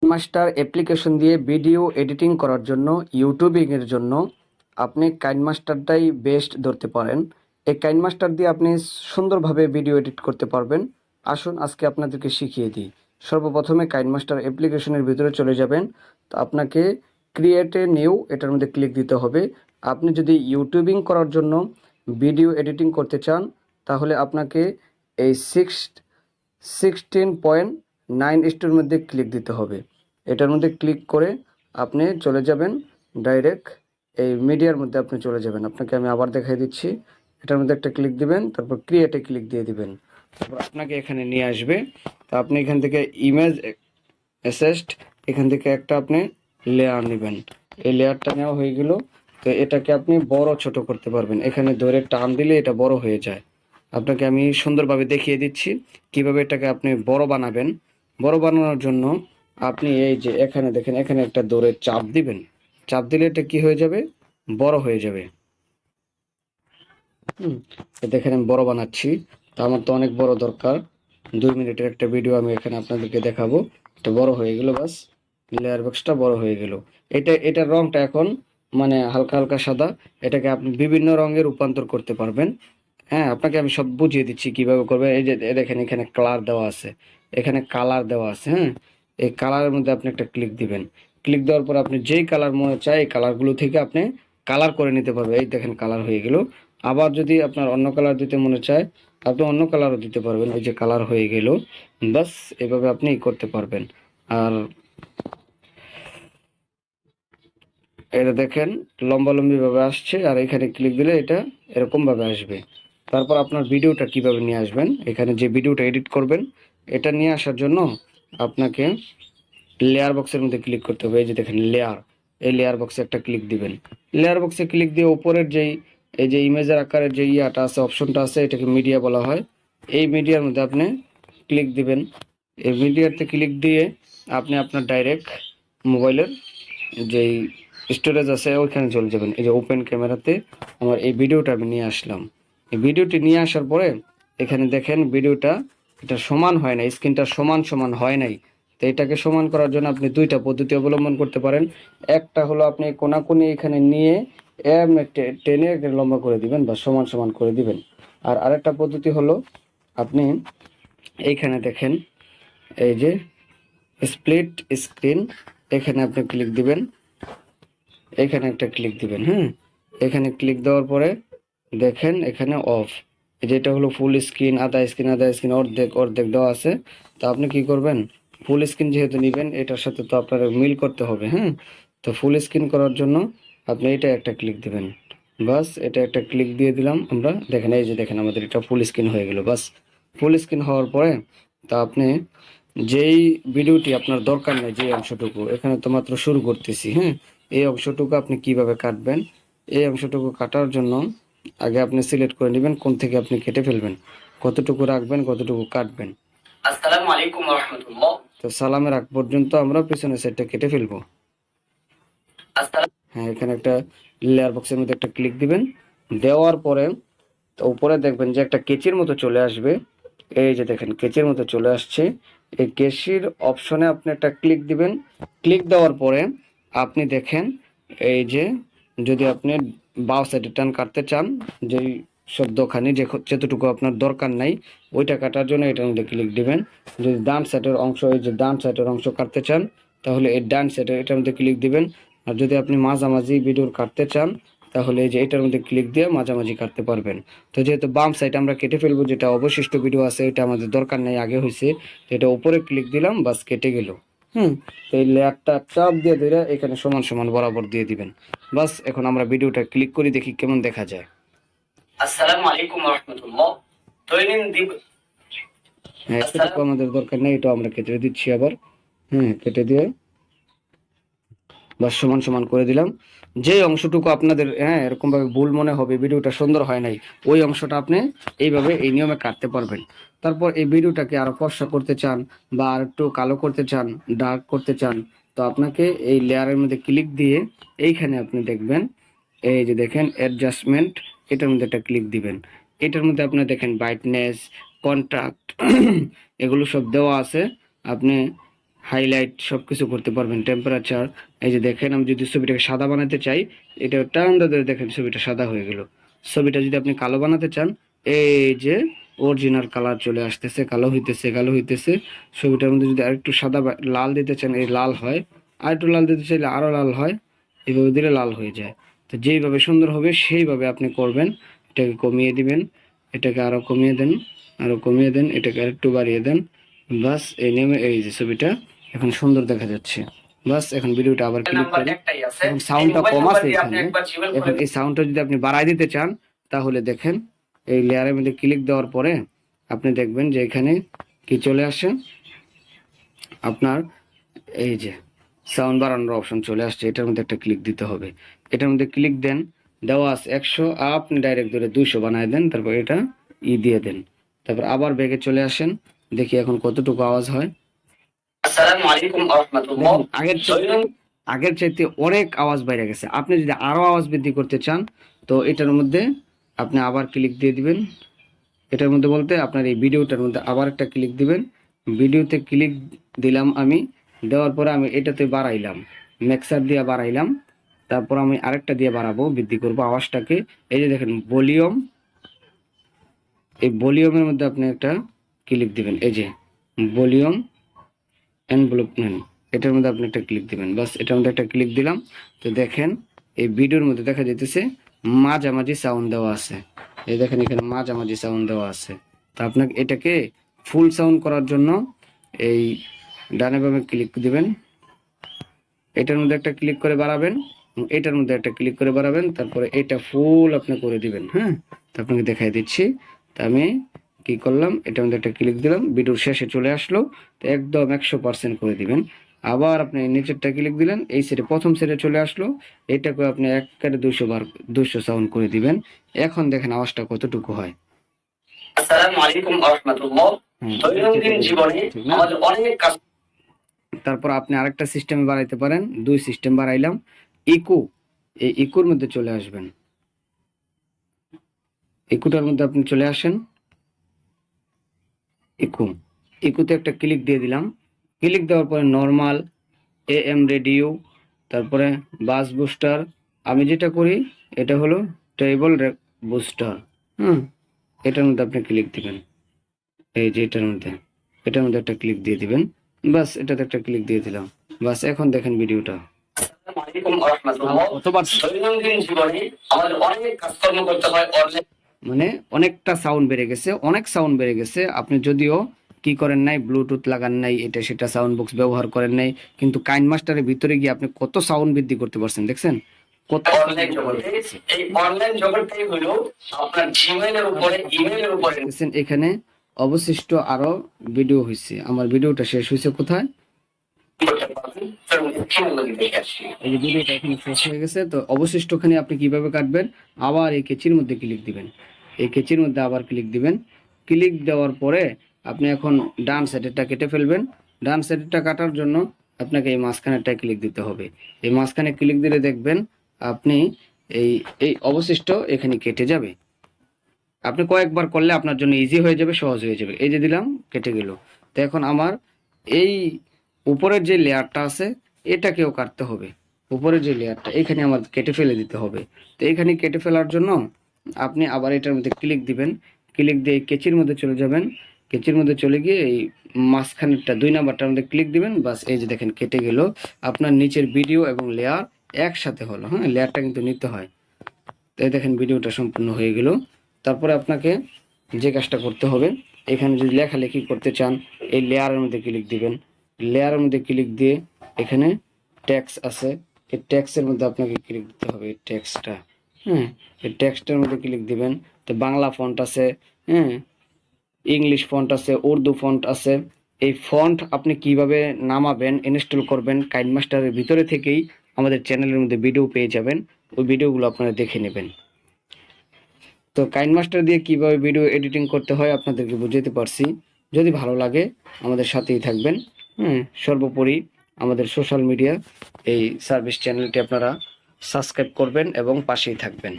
Master application দিয়ে video editing করার জন্য ইউটিউবিংয়ের জন্য আপনি কাইনমাস্টারটাই বেস্ট ধরতে পারেন। এই কাইনমাস্টার দিয়ে আপনি সুন্দরভাবে ভিডিও এডিট করতে পারবেন। আসুন আজকে আপনাদেরকে শিখিয়ে দিই। সর্বপ্রথমে কাইনমাস্টার অ্যাপ্লিকেশনের ভিতরে চলে যাবেন। তো আপনাকে ক্রিয়েট এ নিউ এটার মধ্যে ক্লিক দিতে হবে। আপনি যদি ইউটিউবিং করার জন্য ভিডিও এডিটিং করতে চান তাহলে আপনাকে এই 16.9 মধ্যে ক্লিক দিতে হবে। এটার মধ্যে ক্লিক করে আপনি চলে যাবেন ডাইরেক্ট এই মিডিয়ার মধ্যে আপনি চলে যাবেন। আপনাকে আমি আবার দেখাই দিচ্ছি। এটার মধ্যে একটা ক্লিক দিবেন, তারপর ক্রিয়েটে ক্লিক দিয়ে দিবেন, তারপর আপনাকে এখানে নিয়ে আসবে। তো আপনি এখান থেকে ইমেজ অ্যাসেস্ট এখান থেকে একটা আপনি লেয়ার নেবেন। এই লেয়ারটা নেওয়া হয়ে গেল। তো এটাকে আপনি বড় ছোট করতে পারবেন, এখানে ধরে টান দিলে এটা বড় হয়ে যায়। আপনাকে আমি সুন্দরভাবে দেখিয়ে দিচ্ছি কিভাবে এটাকে আপনি বড় বানাবেন। বড় বানানোর জন্য আপনি এই যে এখানে দেখেন, এখানে একটা দৌড়ে চাপ দিবেন। চাপ দিলে এটা কি হয়ে যাবে, বড় হয়ে যাবে। দেখেন আমি বড় বানাচ্ছি। তো আমার তো অনেক বড় দরকার, 2 মিনিটের একটা ভিডিও আমি এখানে আপনাদেরকে দেখাবো। এটা বড় হয়ে গেল, বাস লেয়ার বক্সটা বড় হয়ে গেল। এটার রংটা এখন মানে হালকা হালকা সাদা। এটাকে আপনি বিভিন্ন রঙে রূপান্তর করতে পারবেন। হ্যাঁ, আপনাকে আমি সব বুঝিয়ে দিচ্ছি কিভাবে করবে। এই যে দেখেন এখানে কালার দেওয়া আছে, এখানে কালার দেওয়া আছে। হ্যাঁ, এই কালারের মধ্যে আপনি একটা ক্লিক দিবেন। ক্লিক দেওয়ার পর আপনি যেই কালার মনে চায় এই কালারগুলো থেকে আপনি কালার করে নিতে পারবেন। এই দেখেন কালার হয়ে গেল। আবার যদি আপনার অন্য কালার দিতে মনে চায় আপনি অন্য কালারও দিতে পারবেন। এই যে কালার হয়ে গেল। বাস এভাবে আপনি করতে পারবেন। আর এটা দেখেন লম্বালম্বি ভাবে আসছে, আর এখানে ক্লিক দিলে এটা এরকম ভাবে আসবে। তারপর আপনার ভিডিওটা কিভাবে নিয়ে আসবেন, এখানে যে ভিডিওটা এডিট করবেন এটা নিয়ে আসার জন্য আপনাকে লেয়ার বক্সের মধ্যে ক্লিক করতে হবে। এই যে দেখেন লেয়ার, এই লেয়ার বক্সে একটা ক্লিক দিবেন। লেয়ার বক্সে ক্লিক দিয়ে উপরের যেই এই যে ইমেজের আকারের যে ইয়াটা আছে, অপশনটা আছে, এটাকে মিডিয়া বলা হয়। এই মিডিয়ার মধ্যে আপনি ক্লিক দিবেন। এই মিডিয়াতে ক্লিক দিয়ে আপনি আপনার ডাইরেক্ট মোবাইলের যেই স্টোরেজ আছে ওইখানে চলে যাবেন। এই যে ওপেন ক্যামেরাতে আমার এই ভিডিওটা আমি নিয়ে আসলাম। এই ভিডিওটি নিয়ে আসার পরে এখানে দেখেন ভিডিওটা এটা সমান হয় না, স্ক্রিনটা সমান সমান হয় নাই। তো এটাকে সমান করার জন্য আপনি দুইটা পদ্ধতি অবলম্বন করতে পারেন। একটা হলো আপনি কোনাকুনি এখানে নিয়ে এমনি টেনে লম্বা করে দিবেন বা সমান সমান করে দিবেন। আর আরেকটা পদ্ধতি হলো আপনি এইখানে দেখেন এই যে স্প্লিট স্ক্রিন, এখানে আপনি ক্লিক দিবেন, এখানে একটা ক্লিক দিবেন। হ্যাঁ, এখানে ক্লিক দেওয়ার পরে দেখেন এখানে অফ, যেটা হলো ফুল স্ক্রিন, আধা স্ক্রিন, আধা স্ক্রিন, অর্ধেক অর্ধেক দেওয়া আছে। তো আপনি কি করবেন, ফুল স্ক্রিন যেহেতু নেবেন এটার সাথে তো আপনার মিল করতে হবে। হ্যাঁ, তো ফুল স্ক্রিন করার জন্য আপনি এটা একটা ক্লিক দিবেন। বাস এটা একটা ক্লিক দিয়ে দিলাম আমরা। দেখেন এই যে দেখেন আমাদের এটা ফুল স্ক্রিন হয়ে গেল। বাস ফুল স্ক্রিন হওয়ার পরে তা আপনি যেই ভিডিওটি আপনার দরকার নেই, যে অংশটুকু এখানে তো মাত্র শুরু করতেছি। হ্যাঁ, এই অংশটুকু আপনি কিভাবে কাটবেন, এই অংশটুকু কাটার জন্য আগে আপনি সিলেক্ট করে নেবেন কোন থেকে আপনি কেটে ফেলবেন, কতটুকু রাখবেন, কতটুকু কাটবেন। আসসালামু আলাইকুম ওয়া রাহমাতুল্লাহ। তো সালামের আগ পর্যন্ত আমরা পিছনের সাইডটা কেটে ফেলবো। হ্যাঁ, এখানে একটা লেয়ার বক্সের মধ্যে একটা ক্লিক দিবেন। দেওয়ার পরে তো উপরে দেখবেন যে একটা কেচির মতো চলে আসবে। এই যে দেখেন কেচির মতো চলে আসছে। এই কেচির অপশনে আপনি একটা ক্লিক দিবেন। ক্লিক দেওয়ার পরে আপনি দেখেন এই যে যদি আপনি বাও সাইডে টান কাটতে চান, যেই শব্দখানি যেতটুকু আপনার দরকার নাই ওইটা কাটার জন্য এটার মধ্যে ক্লিক দিবেন। যদি ডান সাইডের অংশ, এই যে ডান সাইডের অংশ কাটতে চান তাহলে এই ডান সাইডের এটার মধ্যে ক্লিক দিবেন। আর যদি আপনি মাঝামাঝি ভিডিওর কাটতে চান তাহলে এই যে এটার মধ্যে ক্লিক দিয়ে মাঝামাঝি কাটতে পারবেন। তো যেহেতু বাম সাইড আমরা কেটে ফেলবো, যেটা অবশিষ্ট ভিডিও আছে এটা আমাদের দরকার নেই, আগে হয়েছে, তো এটা উপরে ক্লিক দিলাম, বাস কেটে গেল। তো এই লেয়ারটা চাপ দিয়ে ধরে এখানে সমান সমান বরাবর দিয়ে দিবেন। বাস এখন আমরা ভিডিওটা ক্লিক করি, দেখি কেমন দেখা যায়। আসসালামু আলাইকুম ওয়া রাহমাতুল্লাহ। দৈনন্দিন হ্যাঁ, এতটুকু আমাদের দরকার নেই, এটা আমরা কেটে দিচ্ছি আবার। কেটে দিয়ে বা সমান সমান করে দিলাম। যে অংশটুকু আপনাদের এরকম ভাবে ভুল মনে হবে ভিডিওটা সুন্দর হয় নাই, ওই অংশটা আপনি এইভাবে এই নিয়মে কাটতে পারবেন। তারপর এই ভিডিওটাকে আরো ফর্সা করতে চান বা আর একটু কালো করতে চান, ডার্ক করতে চান, তো আপনাকে এই লেয়ারের মধ্যে ক্লিক দিয়ে এইখানে আপনি দেখবেন এই যে দেখেন অ্যাডজাস্টমেন্ট, এটার মধ্যে একটা ক্লিক দিবেন। এটার মধ্যে আপনি দেখেন ব্রাইটনেস, কন্ট্রাস্ট এগুলো সব দেওয়া আছে। আপনি হাইলাইট সবকিছু করতে পারবেন, টেম্পারেচার। এই যে দেখেন, আমি যদি ছবিটাকে সাদা বানাতে চাই, এটা টান ধরে দেখেন ছবিটা সাদা হয়ে গেল। ছবিটা যদি আপনি কালো বানাতে চান, এই যে অরিজিনাল কালার চলে আসতেছে, কালো হইতেছে, কালো হইতেছে। ছবিটার মধ্যে যদি আরেকটু সাদা লাল দিতে চান, এই লাল হয়। আর একটু লাল দিতে চাইলে আরো লাল হয়, এইভাবে দিলে লাল হয়ে যায়। তো যেইভাবে সুন্দর হবে সেইভাবে আপনি করবেন। এটাকে কমিয়ে দিবেন, এটাকে আরো কমিয়ে দেন, আরো কমিয়ে দেন, এটাকে আরেকটু বাড়িয়ে দেন। বাস এই নেমে এই যে ছবিটা এখন সুন্দর দেখা যাচ্ছে। বাস এখন ভিডিওটা আবার ক্লিক করি। এখন সাউন্ডটা কম আছে এখানে। এখন এই সাউন্ডটা যদি আপনি বাড়াই দিতে চান, তাহলে দেখেন এই লেয়ারের মধ্যে ক্লিক দেওয়ার পরে আপনি দেখবেন যে এখানে কি চলে আসে, আপনার এই যে সাউন্ড বাড়ানোর অপশন চলে আসছে। এটার মধ্যে একটা ক্লিক দিতে হবে। এটার মধ্যে ক্লিক দেন, দেওয়া আছে 100, আপনি ডাইরেক্ট ধরে 200 বানায় দেন, তারপর এটা দিয়ে দেন। তারপর আবার ব্যাগে চলে আসেন, দেখি এখন কতটুকু আওয়াজ হয়। আসসালামু আলাইকুম ওয়া রাহমাতুল্লাহ। আগের চাইতে অনেক আওয়াজ বাইরে গেছে। আপনি যদি আরো আওয়াজ বৃদ্ধি করতে চান, তো এটার মধ্যে আপনি আবার ক্লিক দিয়ে দিবেন। এটার মধ্যে বলতে আপনার এই ভিডিওটার মধ্যে আবার একটা ক্লিক দিবেন। ভিডিওতে ক্লিক দিলাম আমি, দেওয়ার পরে আমি এটাতে বাড়াইলাম, মিক্সার দিয়ে বাড়াইলাম। তারপর আমি আরেকটা দিয়ে বাড়াবো, বৃদ্ধি করবো আওয়াজটাকে। এই যে দেখেন ভলিউম, এই ভলিউমের মধ্যে আপনি একটা ক্লিক দিবেন। এই যে ভলিউম এনভেলপ নেন, এটার মধ্যে আপনি একটা ক্লিক দিবেন। বাস এটার মধ্যে একটা ক্লিক দিলাম। তো দেখেন এই ভিডিওর মধ্যে দেখা যেতেছে মাঝামাঝি সাউন্ড দেওয়া আছে। এই দেখেন এখানে মাঝামাঝি সাউন্ড দেওয়া আছে। তো আপনাকে এটাকে ফুল সাউন্ড করার জন্য এই ডানে বামে ক্লিক দিবেন, এটার মধ্যে একটা ক্লিক করে বাড়াবেন, এটার মধ্যে একটা ক্লিক করে বাড়াবেন, তারপরে এটা ফুল আপনি করে দিবেন। হ্যাঁ, তো আপনাকে দেখাই দিচ্ছি। তা আমি কি করলাম, এটার মধ্যে একটা ক্লিক দিলাম, ভিডিওর শেষে চলে আসলো। তো একদম 100% করে দিবেন। আবার আপনি নিচেরটা ক্লিক দিলেন, এই সেটে প্রথম সেটে চলে আসলো। এটাকে আপনি একবারে 200 বার 200 সাউন্ড করে দিবেন। এখন দেখেন আওয়াজটা কতটুকু হয়। আসসালামু আলাইকুম ওয়া রাহমাতুল্লাহ। দৈনন্দিন জীবনে আমাদের অনেক কাজ। তারপর আপনি আরেকটা সিস্টেম বাড়াইতে পারেন, 2 সিস্টেম বাড়াইলাম। ইকো, এই ইকোর মধ্যে চলে আসবেন। ইকোটার মধ্যে আপনি চলে আসেন, ইকো, ইকোতে একটা ক্লিক দিয়ে দিলাম। ক্লিক দেওয়ার পরে নর্মাল, এএম রেডিও, তারপরে বাস বুস্টার। আমি যেটা করি এটা হলো টেবল বুস্টার। এটার মধ্যে আপনি ক্লিক দিবেন। এই যে এটার মধ্যে একটা ক্লিক দিয়ে দিবেন। বাস এটাতে একটা ক্লিক দিয়ে দিলাম। বাস এখন দেখেন ভিডিওটা। মানে অনেকটা সাউন্ড বেড়ে গেছে, অনেক সাউন্ড বেড়ে গেছে। আপনি যদিও কি করেন নাই, ব্লুটুথ লাগান নাই, এটা সেটা সাউন্ড বক্স ব্যবহার করেন নাই, কিন্তু কাইন মাস্টারের ভিতরে গিয়ে আপনি কত সাউন্ড বৃদ্ধি করতে পারছেন দেখছেন। কত অনলাইন জগতে, এই অনলাইন জগৎটাই হলো আপনার জিমেইলের উপরে, ইমেইলের উপরে। দেখেন এখানে অবশিষ্ট আরো ভিডিও হয়েছে। আমার ভিডিওটা শেষ হয়েছে কোথায়, এই যে ভিডিওটা এখানে শেষ হয়ে গেছে। তো অবশিষ্ট খানি আপনি কিভাবে কাটবেন, আবার এই কেচির মধ্যে ক্লিক দিবেন, এই কেচির মধ্যে আবার ক্লিক দিবেন। ক্লিক দেওয়ার পরে আপনি এখন ডান সাইডেরটা কেটে ফেলবেন। ডান সাইডেরটা কাটার জন্য আপনাকে এই মাঝখানেরটা ক্লিক দিতে হবে। এই মাঝখানে ক্লিক দিলে দেখবেন আপনি এই এই অবশিষ্ট এখানে কেটে যাবে। আপনি কয়েকবার করলে আপনার জন্য ইজি হয়ে যাবে, সহজ হয়ে যাবে। এই যে দিলাম, কেটে গেল। তো এখন আমার এই উপরের যে লেয়ারটা আছে এটাকেও কাটতে হবে। উপরের যে লেয়ারটা এখানে আমার কেটে ফেলে দিতে হবে। তো এখানে কেটে ফেলার জন্য আপনি আবার এটার মধ্যে ক্লিক দিবেন। ক্লিক দিয়ে কেচির মধ্যে চলে যাবেন। কেচির মধ্যে চলে গিয়ে এই মাঝখানেরটা 2 নাম্বারটার মধ্যে ক্লিক দিবেন। বাস এই যে দেখেন কেটে গেল। আপনার নিচের ভিডিও এবং লেয়ার একসাথে হলো। হ্যাঁ, লেয়ারটা কিন্তু নিতে হয়। তো এই দেখেন ভিডিওটা সম্পূর্ণ হয়ে গেল। তারপরে আপনাকে যে কাজটা করতে হবে, এখানে যদি লেখালেখি করতে চান এই লেয়ারের মধ্যে ক্লিক দিবেন। লেয়ারের মধ্যে ক্লিক দিয়ে এখানে ট্যাক্স আছে, এই ট্যাক্সের মধ্যে আপনাকে ক্লিক দিতে হবে। এই ট্যাক্সটা, এই ট্যাক্সটার মধ্যে ক্লিক দিবেন। তো বাংলা ফন্ট আছে, ইংলিশ ফন্ট আছে, উর্দু ফন্ট আছে। এই ফন্ট আপনি কিভাবে নামাবেন, ইনস্টল করবেন, কাইনমাস্টারের ভিতরে থেকেই আমাদের চ্যানেলের মধ্যে ভিডিও পেয়ে যাবেন। ওই ভিডিওগুলো আপনারা দেখে নেবেন। তো কাইনমাস্টার দিয়ে কিভাবে ভিডিও এডিটিং করতে হয় আপনাদেরকে বুঝাতে পারছি। যদি ভালো লাগে আমাদের সাথেই থাকবেন। সর্বোপরি আমাদের সোশ্যাল মিডিয়া এই সার্ভিস চ্যানেলটি আপনারা সাবস্ক্রাইব করবেন এবং পাশেই থাকবেন।